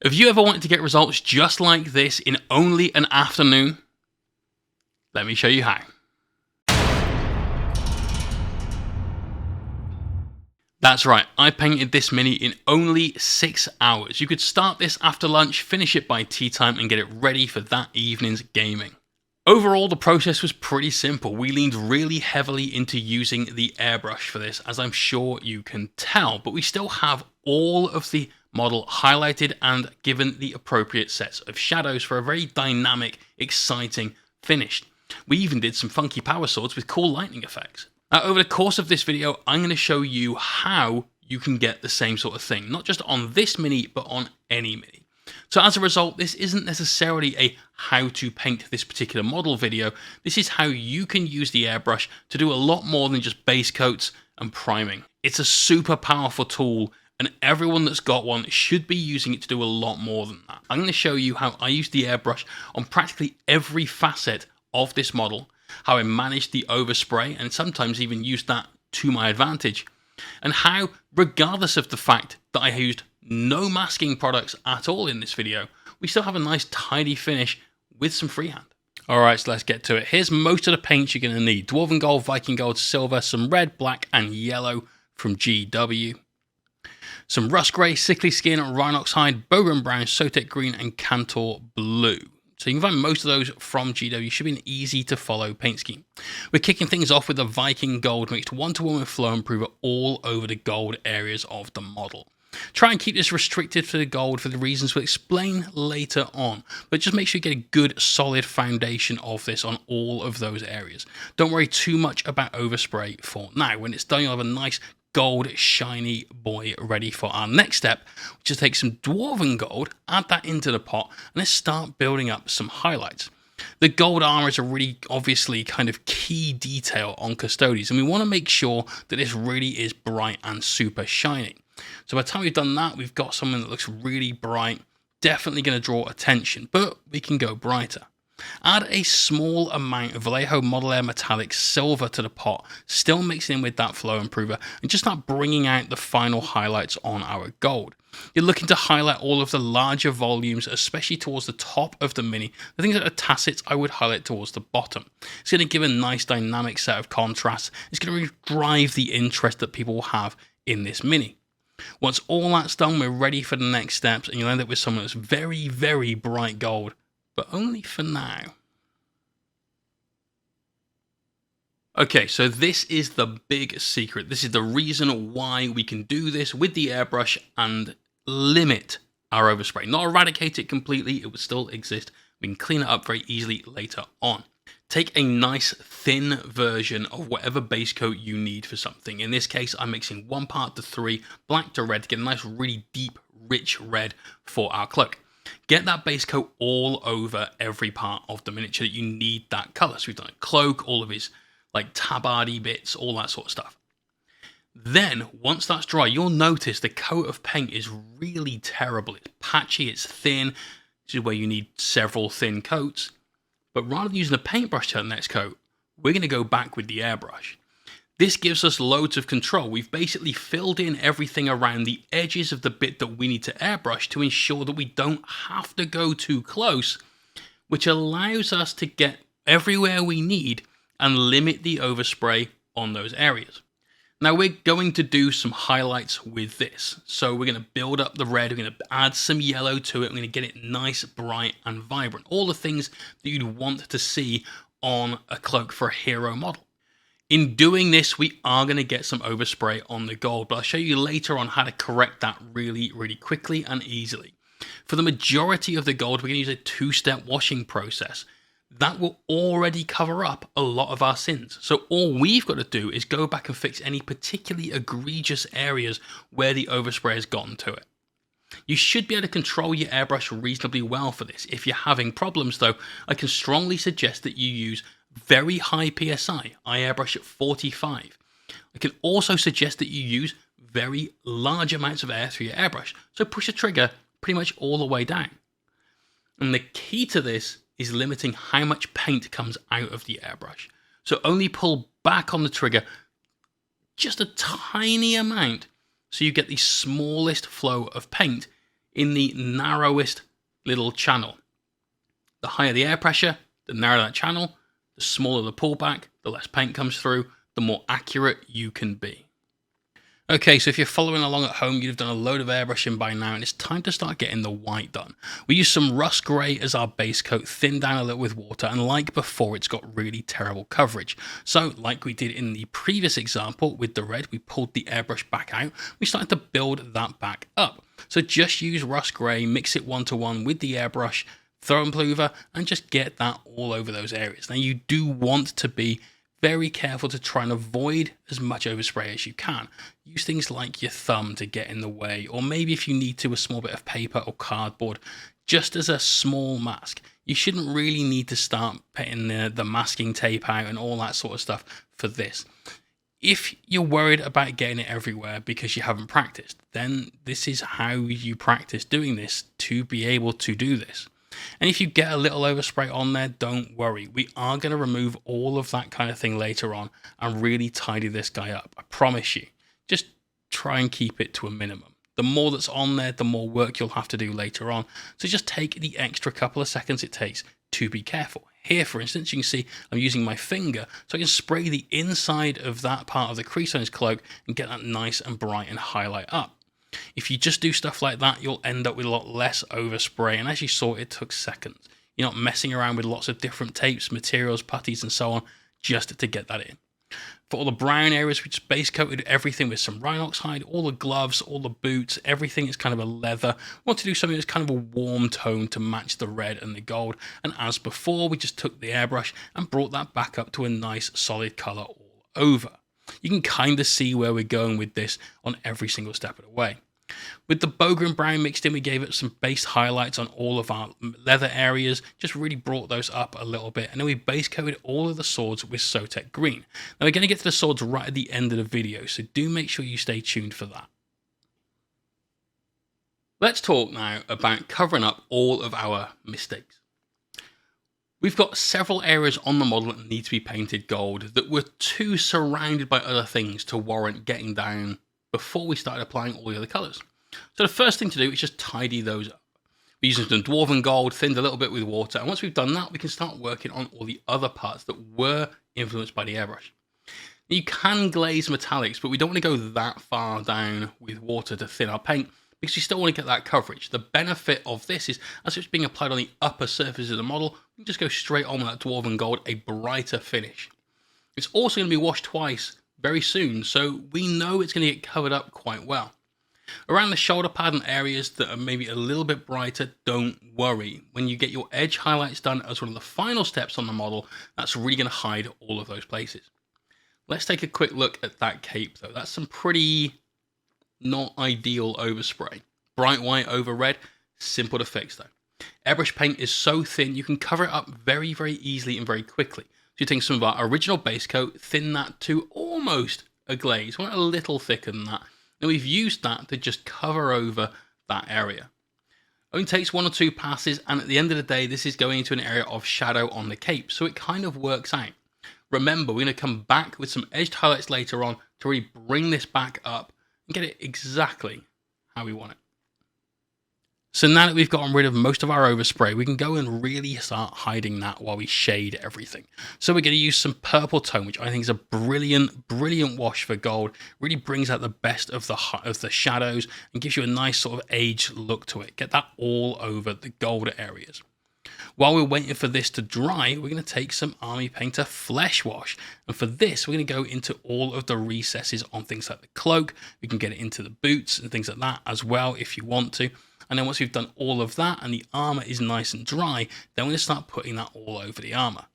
Have you ever wanted to get results just like this in only an afternoon? Let me show you how. That's right, I painted this Mini in only 6 hours. You could start this after lunch, finish it by tea time, and get it ready for that evening's gaming. Overall, the process was pretty simple. We leaned really heavily into using the airbrush for this, as I'm sure you can tell, but we still have all of the model highlighted and given the appropriate sets of shadows for a very dynamic, exciting finish. We even did some funky power swords with cool lightning effects. Now, over the course of this video, I'm going to show you how you can get the same sort of thing, not just on this Mini, but on any Mini. So as a result, this isn't necessarily a how to paint this particular model video. This is how you can use the airbrush to do a lot more than just base coats and priming. It's a super powerful tool, and everyone that's got one should be using it to do a lot more than that. I'm going to show you how I use the airbrush on practically every facet of this model, how I managed the overspray and sometimes even used that to my advantage, and how, regardless of the fact that I used no masking products at all in this video, we still have a nice tidy finish with some freehand. Alright, so let's get to it. Here's most of the paints you're going to need. Dwarven Gold, Viking Gold, Silver, some red, black and yellow from GW. Some Rust Grey, Sickly Skin, Rhinox Hide, Bowrun Brown, Sotek Green and Cantor Blue. So you can find most of those from GW. Should be an easy to follow paint scheme. We're kicking things off with the Viking Gold mixed 1-to-1 with Flow Improver all over the gold areas of the model. Try and keep this restricted for the gold for the reasons we'll explain later on, but just make sure you get a good solid foundation of this on all of those areas. Don't worry too much about overspray for now. When it's done, you'll have a nice gold shiny boy ready for our next step, which is take some Dwarven Gold, add that into the pot, and let's start building up some highlights. The gold armor is a really obviously kind of key detail on Custodies, and we want to make sure that this really is bright and super shiny. So by the time we've done that, we've got something that looks really bright, definitely going to draw attention, but we can go brighter. Add a small amount of Vallejo Model Air Metallic Silver to the pot, still mixing in with that Flow Improver, and just start bringing out the final highlights on our gold. You're looking to highlight all of the larger volumes, especially towards the top of the Mini. The things that are tacits, I would highlight towards the bottom. It's going to give a nice dynamic set of contrasts. It's going to really drive the interest that people will have in this Mini. Once all that's done, we're ready for the next steps, and you'll end up with something that's very, very bright gold, but only for now. Okay, so this is the big secret. This is the reason why we can do this with the airbrush and limit our overspray. Not eradicate it completely, it will still exist. We can clean it up very easily later on. Take a nice thin version of whatever base coat you need for something. In this case, I'm mixing 1 part to 3, black to red to get a nice really deep, rich red for our cloak. Get that base coat all over every part of the miniature that you need that color. So we've done a cloak, all of his like tabardy bits, all that sort of stuff. Then, once that's dry, you'll notice the coat of paint is really terrible. It's patchy, it's thin. This is where you need several thin coats. But rather than using a paintbrush to the next coat, we're going to go back with the airbrush. This gives us loads of control. We've basically filled in everything around the edges of the bit that we need to airbrush to ensure that we don't have to go too close, which allows us to get everywhere we need and limit the overspray on those areas. Now we're going to do some highlights with this. So we're going to build up the red, we're going to add some yellow to it, we're going to get it nice, bright and vibrant. All the things that you'd want to see on a cloak for a hero model. In doing this, we are going to get some overspray on the gold, but I'll show you later on how to correct that really, really quickly and easily. For the majority of the gold, we're going to use a 2-step washing process. That will already cover up a lot of our sins. So all we've got to do is go back and fix any particularly egregious areas where the overspray has gotten to it. You should be able to control your airbrush reasonably well for this. If you're having problems though, I can strongly suggest that you use very high PSI. I airbrush at 45. I can also suggest that you use very large amounts of air through your airbrush. So push the trigger pretty much all the way down. And the key to this is limiting how much paint comes out of the airbrush. So only pull back on the trigger just a tiny amount so you get the smallest flow of paint in the narrowest little channel. The higher the air pressure, the narrower that channel, the smaller the pullback, the less paint comes through, the more accurate you can be. Okay, so if you're following along at home, you've done a load of airbrushing by now, and it's time to start getting the white done. We use some rust grey as our base coat, thinned down a little with water, and like before, it's got really terrible coverage. So, like we did in the previous example with the red, we pulled the airbrush back out, we started to build that back up. So just use rust grey, mix it 1-to-1 with the airbrush, throw and over, and just get that all over those areas. Now, you do want to be very careful to try and avoid as much overspray as you can. Use things like your thumb to get in the way, or maybe if you need to, a small bit of paper or cardboard, just as a small mask. You shouldn't really need to start putting the masking tape out and all that sort of stuff for this. If you're worried about getting it everywhere because you haven't practiced, then this is how you practice doing this to be able to do this. And if you get a little overspray on there, don't worry. We are going to remove all of that kind of thing later on and really tidy this guy up. I promise you. Just try and keep it to a minimum. The more that's on there, the more work you'll have to do later on. So just take the extra couple of seconds it takes to be careful. Here, for instance, you can see I'm using my finger so I can spray the inside of that part of the crease on his cloak and get that nice and bright and highlight up. If you just do stuff like that, you'll end up with a lot less overspray, and as you saw, it took seconds. You're not messing around with lots of different tapes, materials, putties, and so on, just to get that in. For all the brown areas, we just base coated everything with some Rhinox hide, all the gloves, all the boots, everything is kind of a leather. We want to do something that's kind of a warm tone to match the red and the gold, and as before, we just took the airbrush and brought that back up to a nice solid color all over. You can kind of see where we're going with this on every single step of the way. With the Bogra and brown mixed in, we gave it some base highlights on all of our leather areas, just really brought those up a little bit, and then we base coated all of the swords with Sotek green. Now we're going to get to the swords right at the end of the video, so do make sure you stay tuned for that. Let's talk now about covering up all of our mistakes. We've got several areas on the model that need to be painted gold that were too surrounded by other things to warrant getting down before we started applying all the other colours. So the first thing to do is just tidy those up. We're using some dwarven gold, thinned a little bit with water, and once we've done that, we can start working on all the other parts that were influenced by the airbrush. Now, you can glaze metallics, but we don't want to go that far down with water to thin our paint, because you still want to get that coverage. The benefit of this is, as it's being applied on the upper surface of the model, we can just go straight on with that dwarven gold, a brighter finish. It's also going to be washed twice very soon, so we know it's going to get covered up quite well. Around the shoulder pad and areas that are maybe a little bit brighter, don't worry. When you get your edge highlights done as one of the final steps on the model, that's really going to hide all of those places. Let's take a quick look at that cape though. That's some pretty not ideal overspray. Bright white over red, simple to fix though. Airbrush paint is so thin, you can cover it up very, very easily and very quickly. So you take some of our original base coat, thin that to almost a glaze. We want a little thicker than that. Now we've used that to just cover over that area. Only takes 1 or 2 passes, and at the end of the day, this is going into an area of shadow on the cape, so it kind of works out. Remember, we're going to come back with some edged highlights later on to really bring this back up and get it exactly how we want it. So now that we've gotten rid of most of our overspray, we can go and really start hiding that while we shade everything. So we're going to use some purple tone, which I think is a brilliant, brilliant wash for gold. Really brings out the best of the shadows and gives you a nice sort of aged look to it. Get that all over the gold areas. While we're waiting for this to dry, we're going to take some Army Painter Flesh Wash. And for this, we're going to go into all of the recesses on things like the cloak. We can get it into the boots and things like that as well if you want to. And then once we've done all of that and the armor is nice and dry, then we're going to start putting that all over the armor.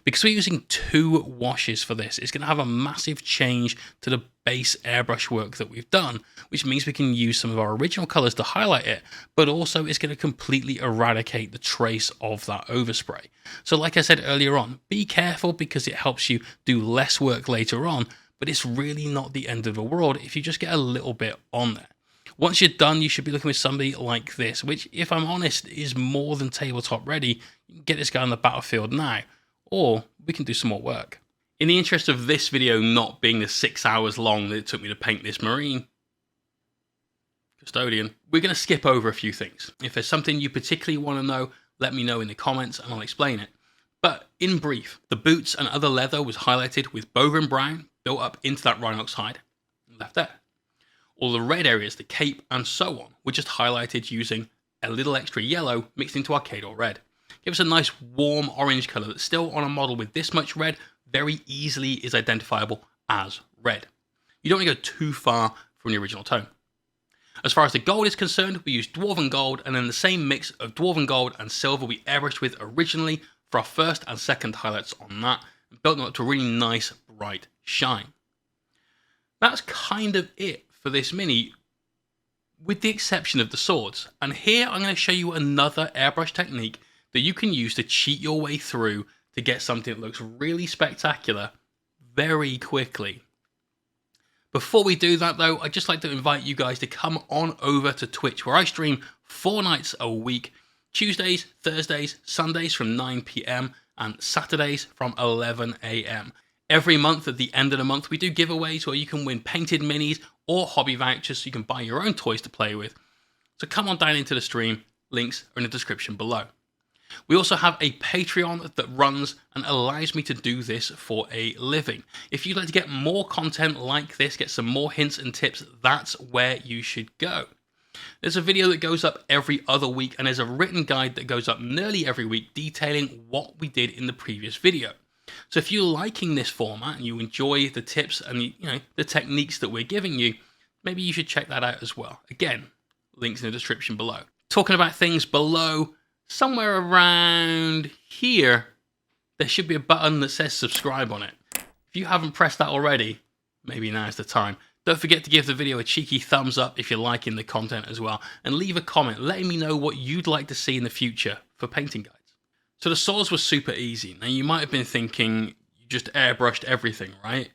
Because we're using 2 washes for this, it's going to have a massive change to the base airbrush work that we've done, which means we can use some of our original colors to highlight it, but also it's going to completely eradicate the trace of that overspray. So like I said earlier on, be careful because it helps you do less work later on, but it's really not the end of the world if you just get a little bit on there. Once you're done, you should be looking with somebody like this, which, if I'm honest, is more than tabletop ready. You can get this guy on the battlefield now, or we can do some more work. In the interest of this video not being the 6 hours long that it took me to paint this marine, custodian, we're going to skip over a few things. If there's something you particularly want to know, let me know in the comments and I'll explain it. But in brief, the boots and other leather was highlighted with bovine brown built up into that rhinox hide and left there. All the red areas, the cape and so on, were just highlighted using a little extra yellow mixed into Arcador red. Give us a nice warm orange colour that still on a model with this much red very easily is identifiable as red. You don't want to go too far from the original tone. As far as the gold is concerned, we used Dwarven Gold, and then the same mix of Dwarven Gold and silver we airbrushed with originally for our first and second highlights on that, and built them up to a really nice bright shine. That's kind of it for this mini, with the exception of the swords. And here I'm going to show you another airbrush technique that you can use to cheat your way through to get something that looks really spectacular very quickly. Before we do that though, I'd just like to invite you guys to come on over to Twitch, where I stream 4 nights a week, Tuesdays, Thursdays, Sundays from 9 PM and Saturdays from 11 AM. Every month at the end of the month we do giveaways where you can win painted minis or hobby vouchers so you can buy your own toys to play with. So come on down into the stream, links are in the description below. We also have a Patreon that runs and allows me to do this for a living. If you'd like to get more content like this, get some more hints and tips, that's where you should go. There's a video that goes up every other week, and there's a written guide that goes up nearly every week detailing what we did in the previous video. So if you're liking this format and you enjoy the tips and the techniques that we're giving you, maybe you should check that out as well. Again, links in the description below. Talking about things below, somewhere around here, there should be a button that says subscribe on it. If you haven't pressed that already, maybe now's the time. Don't forget to give the video a cheeky thumbs up if you're liking the content as well, and leave a comment letting me know what you'd like to see in the future for painting guides. So the swords were super easy. Now you might have been thinking you just airbrushed everything, right?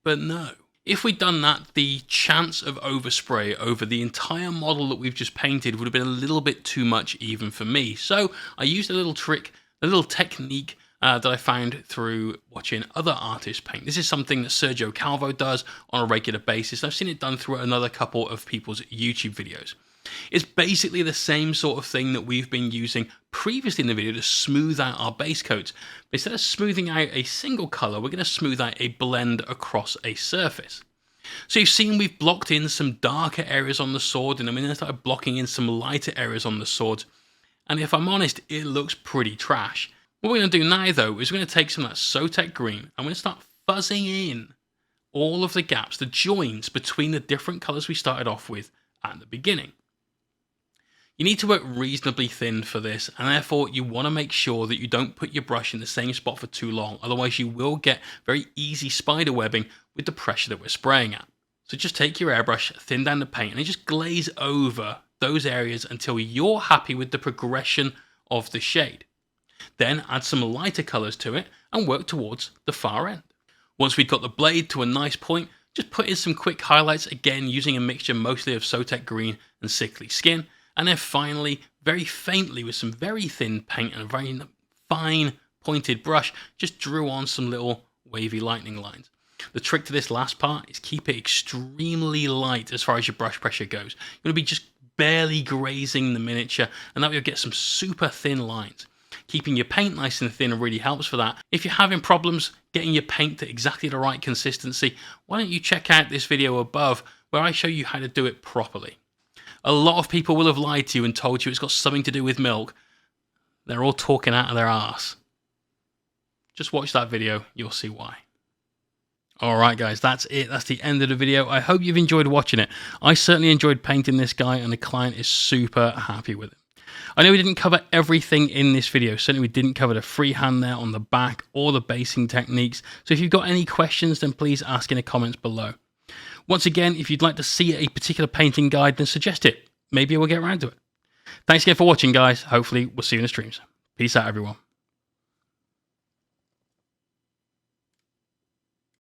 But no. If we'd done that, the chance of overspray over the entire model that we've just painted would have been a little bit too much even for me. So I used a little trick, a little technique that I found through watching other artists paint. This is something that Sergio Calvo does on a regular basis. I've seen it done through another couple of people's YouTube videos. It's basically the same sort of thing that we've been using previously in the video to smooth out our base coats. But instead of smoothing out a single color, we're going to smooth out a blend across a surface. So you've seen we've blocked in some darker areas on the sword, and then I started blocking in some lighter areas on the sword. And if I'm honest, it looks pretty trash. What we're going to do now though is we're going to take some of that Sotek green and we're going to start fuzzing in all of the gaps, the joins between the different colors we started off with at the beginning. You need to work reasonably thin for this, and therefore you want to make sure that you don't put your brush in the same spot for too long, otherwise you will get very easy spider webbing with the pressure that we're spraying at. So just take your airbrush, thin down the paint, and then just glaze over those areas until you're happy with the progression of the shade. Then add some lighter colors to it and work towards the far end. Once we've got the blade to a nice point, just put in some quick highlights, again using a mixture mostly of Sotek green and Sickly Skin. And then finally, very faintly with some very thin paint and a very fine pointed brush, just drew on some little wavy lightning lines. The trick to this last part is keep it extremely light as far as your brush pressure goes. You're going to be just barely grazing the miniature, and that way you'll get some super thin lines. Keeping your paint nice and thin really helps for that. If you're having problems getting your paint to exactly the right consistency, why don't you check out this video above where I show you how to do it properly. A lot of people will have lied to you and told you it's got something to do with milk. They're all talking out of their arse. Just watch that video, you'll see why. Alright guys, that's it. That's the end of the video. I hope you've enjoyed watching it. I certainly enjoyed painting this guy, and the client is super happy with it. I know we didn't cover everything in this video. Certainly we didn't cover the freehand there on the back or the basing techniques. So if you've got any questions, then please ask in the comments below. Once again, if you'd like to see a particular painting guide, then suggest it. Maybe we'll get around to it. Thanks again for watching, guys. Hopefully we'll see you in the streams. Peace out, everyone.